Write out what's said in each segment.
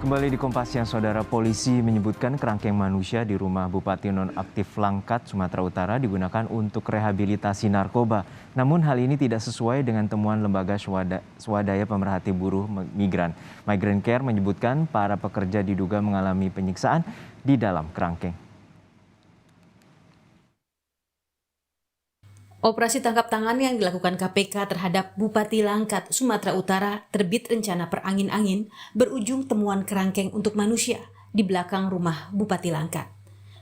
Kembali di Kompas Siang, Saudara, polisi menyebutkan kerangkeng manusia di rumah Bupati Nonaktif Langkat, Sumatera Utara digunakan untuk rehabilitasi narkoba. Namun hal ini tidak sesuai dengan temuan lembaga swadaya pemerhati buruh migran. Migrant Care menyebutkan para pekerja diduga mengalami penyiksaan di dalam kerangkeng. Operasi tangkap tangan yang dilakukan KPK terhadap Bupati Langkat, Sumatera Utara terbit rencana perangin-angin berujung temuan kerangkeng untuk manusia di belakang rumah Bupati Langkat.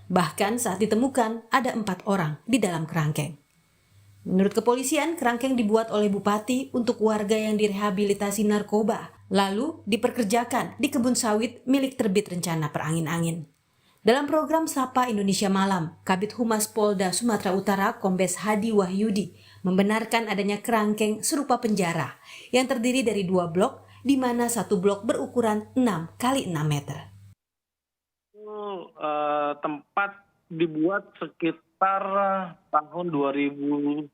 Bahkan saat ditemukan ada 4 orang di dalam kerangkeng. Menurut kepolisian, kerangkeng dibuat oleh Bupati untuk warga yang direhabilitasi narkoba, lalu diperkerjakan di kebun sawit milik terbit rencana perangin-angin. Dalam program Sapa Indonesia Malam, Kabid Humas Polda Sumatera Utara Kombes Hadi Wahyudi membenarkan adanya kerangkeng serupa penjara yang terdiri dari 2 blok, di mana satu blok berukuran 6 kali 6 meter. Tempat dibuat sekitar tahun 2012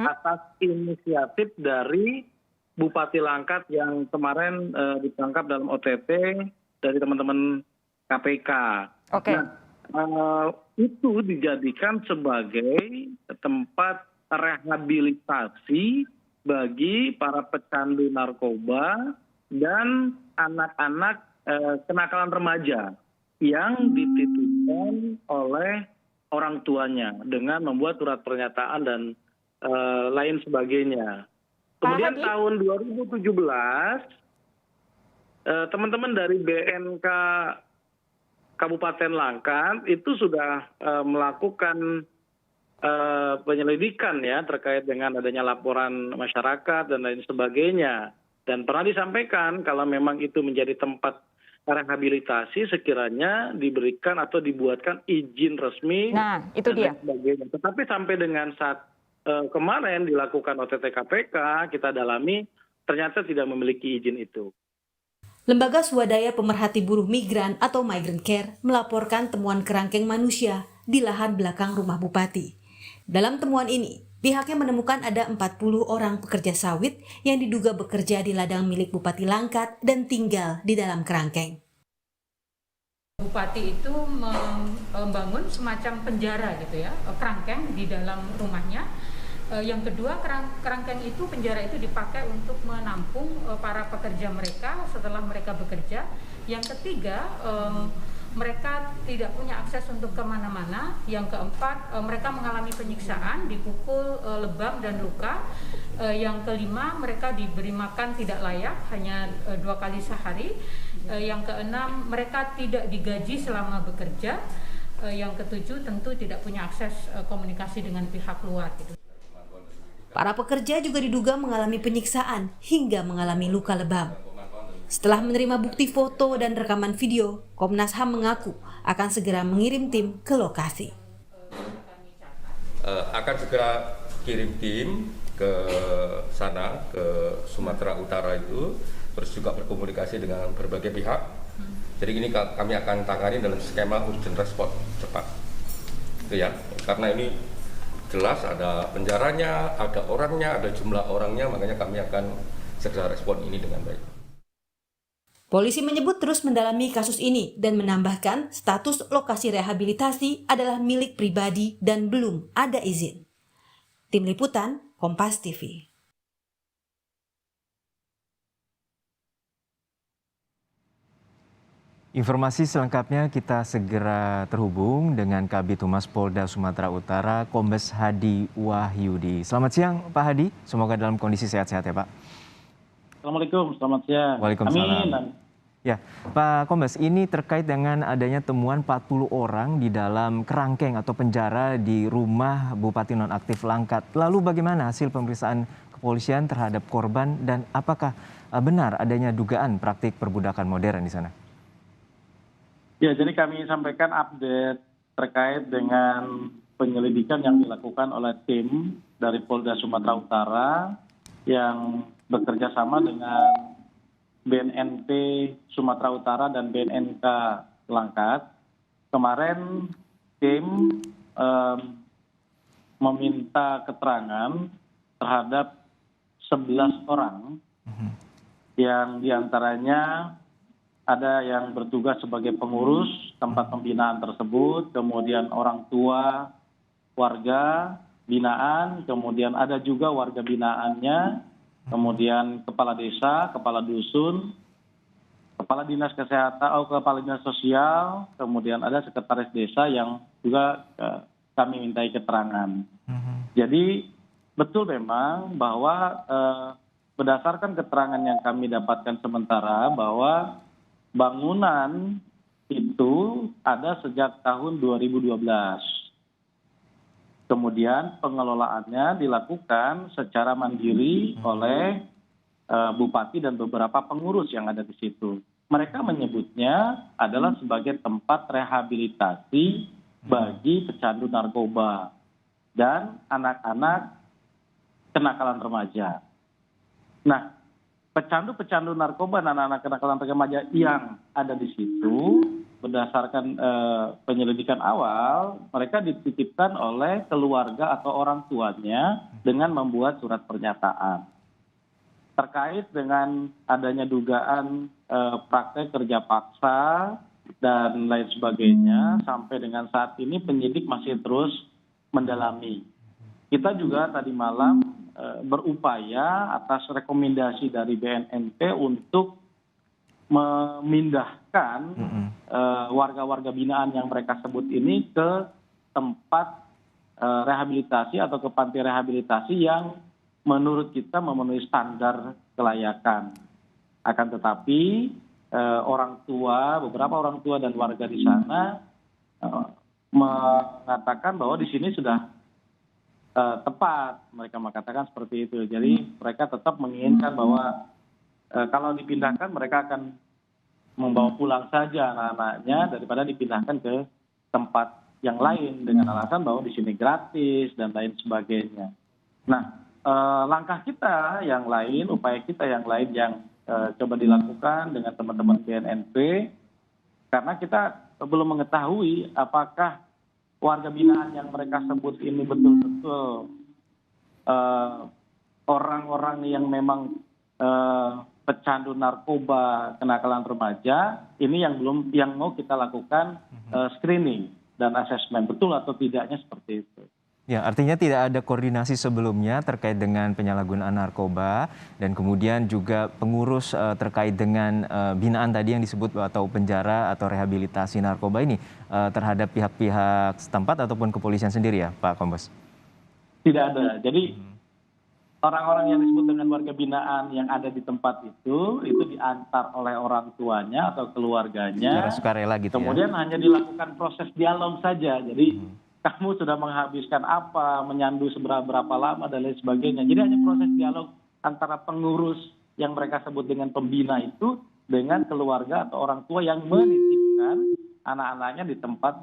atas inisiatif dari Bupati Langkat yang kemarin ditangkap dalam OTT dari teman-teman KPK. Oke. Nah, itu dijadikan sebagai tempat rehabilitasi bagi para pecandu narkoba dan anak-anak kenakalan remaja yang dititipkan oleh orang tuanya dengan membuat surat pernyataan dan lain sebagainya. Kemudian tahun 2017 teman-teman dari BNK Kabupaten Langkat itu sudah melakukan penyelidikan ya terkait dengan adanya laporan masyarakat dan lain sebagainya. Dan pernah disampaikan kalau memang itu menjadi tempat rehabilitasi sekiranya diberikan atau dibuatkan izin resmi. Nah, itu dia. Sebagainya. Tetapi sampai dengan saat kemarin dilakukan OTT KPK, kita dalami ternyata tidak memiliki izin itu. Lembaga Swadaya Pemerhati Buruh Migran atau Migrant Care melaporkan temuan kerangkeng manusia di lahan belakang rumah Bupati. Dalam temuan ini, pihaknya menemukan ada 40 orang pekerja sawit yang diduga bekerja di ladang milik Bupati Langkat dan tinggal di dalam kerangkeng. Bupati itu membangun semacam penjara gitu ya, kerangkeng di dalam rumahnya. Yang kedua, kerangkeng itu, penjara itu dipakai untuk menampung para pekerja mereka setelah mereka bekerja. Yang ketiga, mereka tidak punya akses untuk kemana-mana. Yang keempat, mereka mengalami penyiksaan, dipukul, lebam dan luka. Yang kelima, mereka diberi makan tidak layak, hanya 2 kali sehari. Yang keenam, mereka tidak digaji selama bekerja. Yang ketujuh, tentu tidak punya akses komunikasi dengan pihak luar gitu. Para pekerja juga diduga mengalami penyiksaan hingga mengalami luka lebam. Setelah menerima bukti foto dan rekaman video, Komnas HAM mengaku akan segera mengirim tim ke lokasi. Akan segera kirim tim ke sana, ke Sumatera Utara itu, terus juga berkomunikasi dengan berbagai pihak. Jadi ini kami akan tangani dalam skema urgent response cepat. Itu ya, karena ini jelas ada penjaranya, ada orangnya, ada jumlah orangnya, makanya kami akan segera respon ini dengan baik. Polisi menyebut terus mendalami kasus ini dan menambahkan status lokasi rehabilitasi adalah milik pribadi dan belum ada izin. Tim Liputan, Kompas TV. Informasi selengkapnya kita segera terhubung dengan Kabid Humas Polda Sumatera Utara, Kombes Hadi Wahyudi. Selamat siang Pak Hadi, semoga dalam kondisi sehat-sehat ya Pak. Assalamualaikum, selamat siang. Waalaikumsalam. Amin. Ya, Pak Kombes, ini terkait dengan adanya temuan 40 orang di dalam kerangkeng atau penjara di rumah Bupati Nonaktif Langkat. Lalu bagaimana hasil pemeriksaan kepolisian terhadap korban dan apakah benar adanya dugaan praktik perbudakan modern di sana? Ya, jadi kami sampaikan update terkait dengan penyelidikan yang dilakukan oleh tim dari Polda Sumatera Utara yang bekerja sama dengan BNNP Sumatera Utara dan BNNK Langkat. Kemarin tim meminta keterangan terhadap 11 orang yang diantaranya ada yang bertugas sebagai pengurus tempat pembinaan tersebut, kemudian orang tua, warga binaan, kemudian ada juga warga binaannya, kemudian kepala desa, kepala dusun, kepala dinas kesehatan, kepala dinas sosial, kemudian ada sekretaris desa yang juga kami mintai keterangan. Jadi betul memang bahwa berdasarkan keterangan yang kami dapatkan sementara bahwa bangunan itu ada sejak tahun 2012. Kemudian pengelolaannya dilakukan secara mandiri oleh bupati dan beberapa pengurus yang ada di situ. Mereka menyebutnya adalah sebagai tempat rehabilitasi bagi pecandu narkoba dan anak-anak kenakalan remaja. Nah, pecandu-pecandu narkoba dan anak-anak kenakalan remaja yang ada di situ, berdasarkan penyelidikan awal, mereka dititipkan oleh keluarga atau orang tuanya dengan membuat surat pernyataan terkait dengan adanya dugaan praktek kerja paksa dan lain sebagainya. Sampai dengan saat ini penyidik masih terus mendalami. Kita juga tadi malam berupaya atas rekomendasi dari BNNP untuk memindahkan warga-warga binaan yang mereka sebut ini ke tempat rehabilitasi atau ke panti rehabilitasi yang menurut kita memenuhi standar kelayakan. Akan tetapi orang tua, beberapa orang tua dan warga di sana mengatakan bahwa di sini sudah tepat. Mereka mengatakan seperti itu. Jadi mereka tetap menginginkan bahwa kalau dipindahkan mereka akan membawa pulang saja anak-anaknya daripada dipindahkan ke tempat yang lain dengan alasan bahwa di sini gratis dan lain sebagainya. Nah, langkah kita yang lain, upaya kita yang lain yang coba dilakukan dengan teman-teman BNNP, karena kita belum mengetahui apakah warga binaan yang mereka sebut ini betul-betul orang-orang yang memang pecandu narkoba kenakalan remaja, ini yang mau kita lakukan screening dan asesmen betul atau tidaknya seperti itu. Ya, artinya tidak ada koordinasi sebelumnya terkait dengan penyalahgunaan narkoba dan kemudian juga pengurus terkait dengan binaan tadi yang disebut atau penjara atau rehabilitasi narkoba ini terhadap pihak-pihak setempat ataupun kepolisian sendiri ya, Pak Kombes? Tidak ada. Jadi orang-orang yang disebut dengan warga binaan yang ada di tempat itu diantar oleh orang tuanya atau keluarganya. Secara sukarela gitu. Kemudian hanya dilakukan proses dialog saja. Jadi kamu sudah menghabiskan apa, menyandu seberapa lama dan lain sebagainya. Jadi hanya proses dialog antara pengurus yang mereka sebut dengan pembina itu dengan keluarga atau orang tua yang menitipkan anak-anaknya di tempat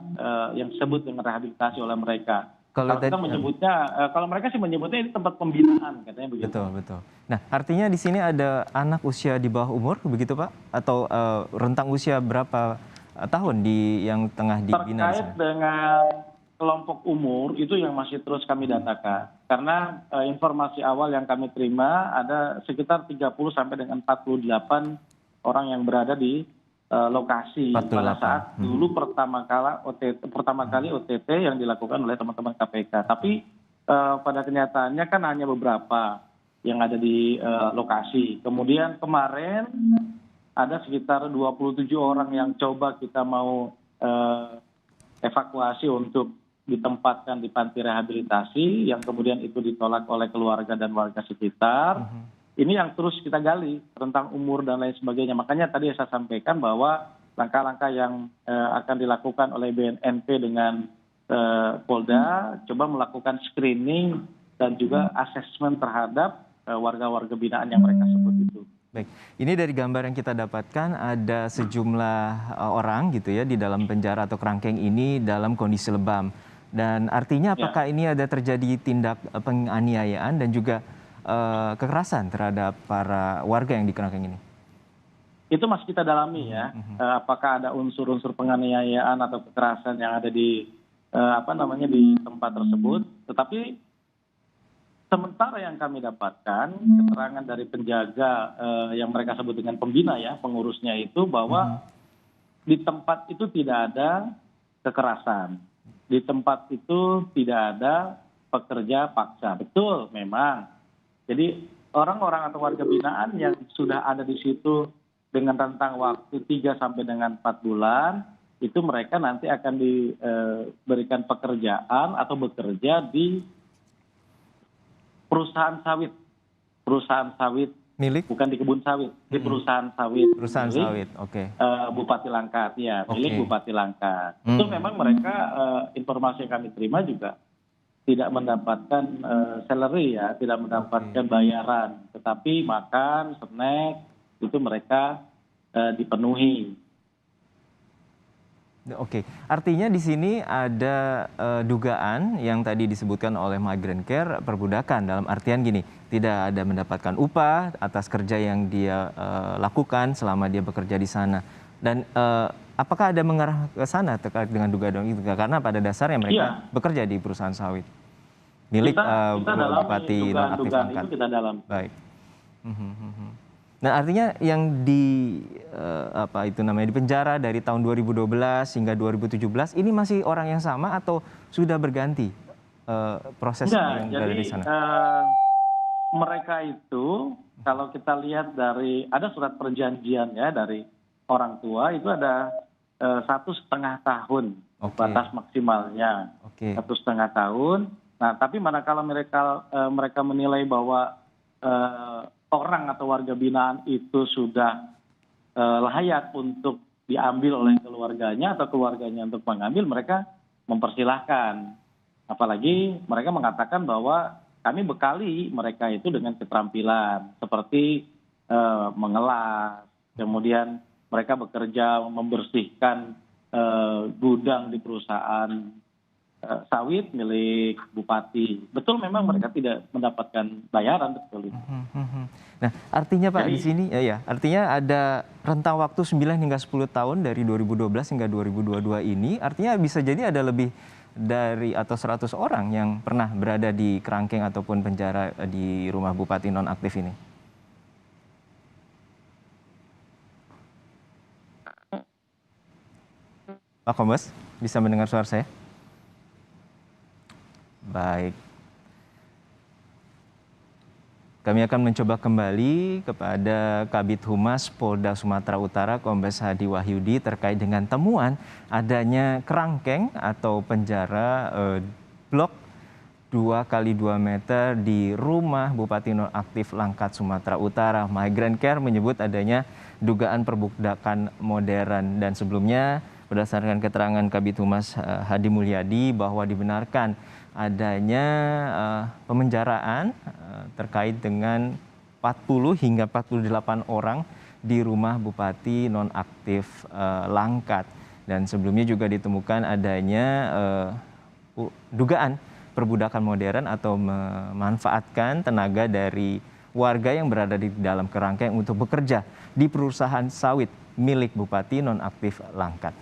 yang disebut dengan rehabilitasi oleh mereka. Kalau kita menyebutnya, kalau mereka sih menyebutnya ini tempat pembinaan, katanya begitu. Betul. Nah, artinya di sini ada anak usia di bawah umur, begitu Pak? Atau rentang usia berapa tahun yang tengah dibina? Terkait dengan kelompok umur itu yang masih terus kami datakan. Karena informasi awal yang kami terima ada sekitar 30 sampai dengan 48 orang yang berada di lokasi 48. pada saat dulu pertama kali OTT yang dilakukan oleh teman-teman KPK. Tapi pada kenyataannya kan hanya beberapa yang ada di lokasi. Kemudian kemarin ada sekitar 27 orang yang coba kita mau evakuasi untuk ditempatkan di panti rehabilitasi yang kemudian itu ditolak oleh keluarga dan warga sekitar. Ini yang terus kita gali tentang umur dan lain sebagainya. Makanya tadi saya sampaikan bahwa langkah-langkah yang akan dilakukan oleh BNNP dengan Polda coba melakukan screening dan juga asesmen terhadap warga-warga binaan yang mereka sebut itu. Baik, ini dari gambar yang kita dapatkan ada sejumlah orang gitu ya di dalam penjara atau kerangkeng ini dalam kondisi lebam. Dan artinya apakah ini ada terjadi tindak penganiayaan dan juga kekerasan terhadap para warga yang di kerangkeng ini? Itu masih kita dalami ya. Apakah ada unsur-unsur penganiayaan atau kekerasan yang ada di di tempat tersebut. Tetapi Sementara yang kami dapatkan keterangan dari penjaga yang mereka sebut dengan pembina ya, pengurusnya itu bahwa di tempat itu tidak ada kekerasan. Di tempat itu tidak ada pekerja paksa. Betul memang. Jadi orang-orang atau warga binaan yang sudah ada di situ dengan rentang waktu 3 sampai dengan 4 bulan, itu mereka nanti akan diberikan pekerjaan atau bekerja di perusahaan sawit Milik bukan di kebun sawit, di perusahaan sawit perusahaan milik, sawit, oke. Bupati Langkat ya, milik Oke. Bupati Langkat. Itu memang mereka informasi yang kami terima juga tidak mendapatkan salary ya, tidak mendapatkan bayaran, tetapi makan, snack itu mereka dipenuhi. Oke, artinya di sini ada dugaan yang tadi disebutkan oleh Migrant Care perbudakan, dalam artian gini, tidak ada mendapatkan upah atas kerja yang dia lakukan selama dia bekerja di sana. Dan apakah ada mengarah ke sana terkait dengan dugaan itu? Karena pada dasarnya mereka bekerja di perusahaan sawit milik Kita dalam Bupati nonaktif dugaan Langkat. itu kita dalam. Baik. Nah, artinya yang di di penjara dari tahun 2012 hingga 2017 ini masih orang yang sama atau sudah berganti prosesnya yang berada di sana? Mereka itu kalau kita lihat dari ada surat perjanjian ya dari orang tua itu ada 1,5 tahun batas maksimalnya. 1,5 tahun. Nah, tapi manakala mereka menilai bahwa orang atau warga binaan itu sudah layak untuk diambil oleh keluarganya atau keluarganya untuk mengambil, mereka mempersilahkan. Apalagi mereka mengatakan bahwa kami bekali mereka itu dengan keterampilan seperti mengelas, kemudian mereka bekerja membersihkan gudang di perusahaan sawit milik Bupati. Betul memang mereka tidak mendapatkan bayaran, betul. Nah, artinya Pak di sini artinya ada rentang waktu 9 hingga 10 tahun dari 2012 hingga 2022 ini, artinya bisa jadi ada lebih dari atau 100 orang yang pernah berada di kerangkeng ataupun penjara di rumah Bupati nonaktif ini. Pak Kombes, bisa mendengar suara saya? Baik. Kami akan mencoba kembali kepada Kabid Humas Polda Sumatera Utara, Kombes Hadi Wahyudi, terkait dengan temuan adanya kerangkeng atau penjara blok 2x2 meter di rumah Bupati nonaktif Langkat, Sumatera Utara. Migrant Care menyebut adanya dugaan perbudakan modern, dan sebelumnya berdasarkan keterangan Kabid Humas Hadi Mulyadi bahwa dibenarkan adanya pemenjaraan terkait dengan 40 hingga 48 orang di rumah Bupati nonaktif Langkat. Dan sebelumnya juga ditemukan adanya dugaan perbudakan modern atau memanfaatkan tenaga dari warga yang berada di dalam kerangkeng untuk bekerja di perusahaan sawit milik Bupati nonaktif Langkat.